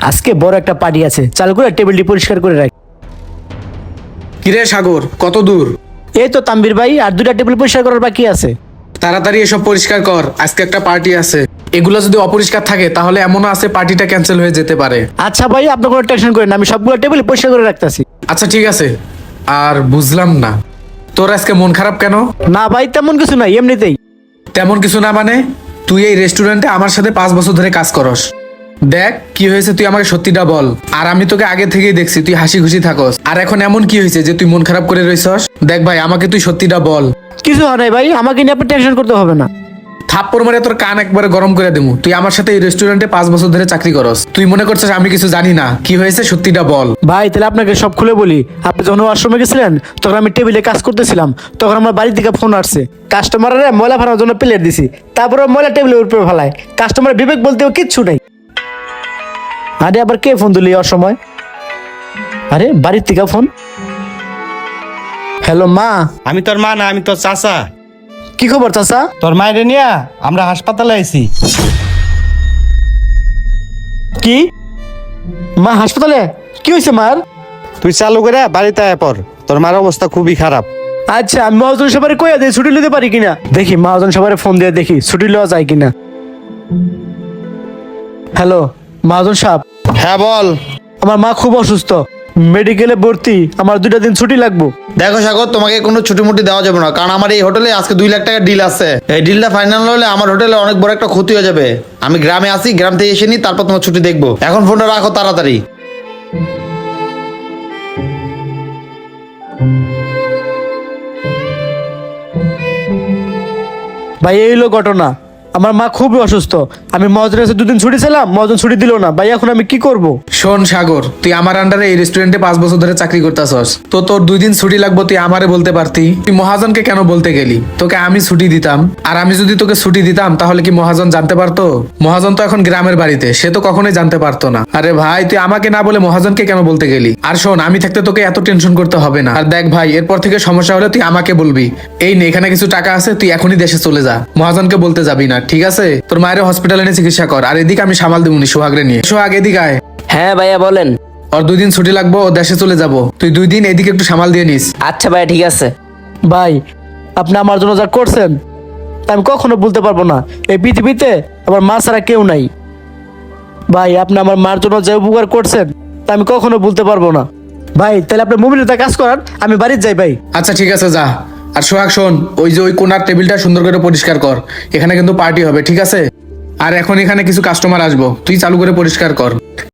আজকে বড় একটা পার্টি আছে, চালু করে টেবিলটি পরিষ্কার করে রাখ। কিরে সাগর, কত দূর? এই তো তাম্বির ভাই, আর দুইটা টেবিল পরিষ্কার করার বাকি আছে। তাড়াতাড়ি এসব পরিষ্কার কর, আজকে একটা পার্টি আছে। এগুলো যদি অপরিষ্কার থাকে তাহলে এমনও আছে পার্টিটা ক্যান্সেল হয়ে যেতে পারে। আচ্ছা ভাই, আপনি কোনো টেনশন করেন না, আমি সবগুলো টেবিল পরিষ্কার করে রাখতেছি। আচ্ছা ঠিক আছে। আর বুঝলাম না, তোর আজকে মন খারাপ কেন? না ভাই, তেমন কিছু নাই, এমনিতেই। তেমন কিছু না মানে? তুই এই রেস্টুরেন্টে আমার সাথে 5 বছর ধরে কাজ করস। দেখ কি হয়েছে, তুই আমাকে সত্যিটা বল। আর আমি তোকে আগে থেকেই দেখছি তুই হাসি খুশি থাকস, আর এখন এমন কি হয়েছে যে তুই মন খারাপ করে রইছস? দেখ ভাই, আমাকে তুই সত্যিটা বল। কিছু হয় নাই ভাই, আমাকে নিয়ে আপনি টেনশন করতে হবে না। থাপ্পড় মারে তোর কান একবারে গরম করে দেবো। তুই আমার সাথে এই রেস্টুরেন্টে 5 বছর ধরে চাকরি করস, তুই মনে করছিস আমি কিছু জানি না? কি হয়েছে সত্যিটা বল। ভাই তাহলে আপনাকে সব খুলে বলি। আপনি যখন ওয়াশরুমে গেছিলেন তখন আমি টেবিলে কাজ করতেছিলাম, তখন আমার বাড়ি থেকে ফোন আসছে। কাস্টমাররা ময়লা ফেলার জন্য প্লেট দিছি, তারপরে ময়লা টেবিলের উপরে ফেলায়। কাস্টমার বিবেক বলতেও কিচ্ছু নাই। আরে আবার কে ফোন দিলি অসময়? আরে বাড়ির থেকে ফোন। হ্যালো মা। আমি তোর মা না, আমি তোর চাচা। কি খবর চাচা? তোর মায়ের নিয়া আমরা হাসপাতালে আইছি। কি মা হাসপাতালে? কি হয়েছে মার? তুই চালু করে বাড়িতে আয় পর, তোর মার অবস্থা খুবই খারাপ। আচ্ছা, আমি মহাজন সবাই কইয়া দিই ছুটি নিতে পারি কিনা। দেখি মহাজন সবাই ফোন দিয়ে দেখি ছুটি লওয়া যায় কিনা। হ্যালো মহাজন সাহেব। হ্যাঁ বল। আমার মা খুব অসুস্থ, মেডিকেলে ভর্তি, আমার 2টা দিন ছুটি লাগবো। দেখো সাগর, তোমাকে কোনো ছুটি মুটি দেওয়া যাবে না, কারণ আমার এই হোটেলে আজকে 2 লাখ টাকার ডিল আছে। এই ডিলটা ফাইনাল হলে আমার হোটেলে অনেক বড় একটা ক্ষতি হয়ে যাবে। আমি গ্রামে আসি, গ্রাম থেকে এসে নি, তারপর তোমার ছুটি দেখবো। এখন ফোনটা রাখো তাড়াতাড়ি। ভাই এই হলো ঘটনা, আমার মা খুবই অসুস্থ। আমি মহাজনের কাছে 2 দিন ছুটি ছিলাম, মহাজন ছুটি দিল না। ভাই এখন আমি কি করব? শোন সাগর, তুই আমার আন্ডারে এই রেস্টুরেন্টে 5 বছর ধরে চাকরি করতেছস, তো তোর 2 দিন ছুটি লাগবে, তুই আমারে বলতে পারতি। তুই মহাজনকে কেন বলতে গেলি? তোকে আমি ছুটি দিতাম, আর আমি যদি তোকে ছুটি দিতাম তাহলে কি মহাজন জানতে পারতো? মহাজন তো এখন গ্রামের বাড়িতে, সে তো কখনোই জানতে পারতো না। আরে ভাই, তুই আমাকে না বলে মহাজনকে কেন বলতে গেলি? আর শোন, আমি থাকতে তোকে এত টেনশন করতে হবে না। আর দেখ ভাই, এরপর থেকে সমস্যা হলে তুই আমাকে বলবি। এই নে, এখানে কিছু টাকা আছে, তুই এখনই দেশে চলে যা, মহাজনকে বলতে যাবি না, ঠিক আছে? তোর মায়ের হসপিটালে নিয়ে চিকিৎসা কর, আর এদিকে আমি সামাল দেবনি সোহাগরে নিয়ে। সোহাগ এদিকে আয়। হ্যাঁ ভাইয়া বলেন। ওর 2 দিন ছুটি লাগবো, ও দেশে চলে যাব, তুই 2 দিন এদিকে একটু সামাল দিয়ে নিস। আচ্ছা ভাইয়া ঠিক আছে। ভাই আপনি আমার জন্য যা করছেন তা আমি কখনো বলতে পারবো না। এই পৃথিবীতে আমার মা ছাড়া কেউ নাই। ভাই আপনি আমার মার জন্য যে উপকার করছেন তা আমি কখনো বলতে পারবো না। ভাই তাহলে আপনি মোবাইলটা কাজ করান, আমি বাড়িতে যাই ভাই। আচ্ছা ঠিক আছে, যা। আর সোহাগ শোন, ওই যে ওই কোনার টেবিলটা সুন্দর করে পরিষ্কার কর, এখানে কিন্তু পার্টি হবে, ঠিক আছে? আর এখন এখানে কিছু কাস্টমার আসবো, তুই চালু করে পরিষ্কার কর।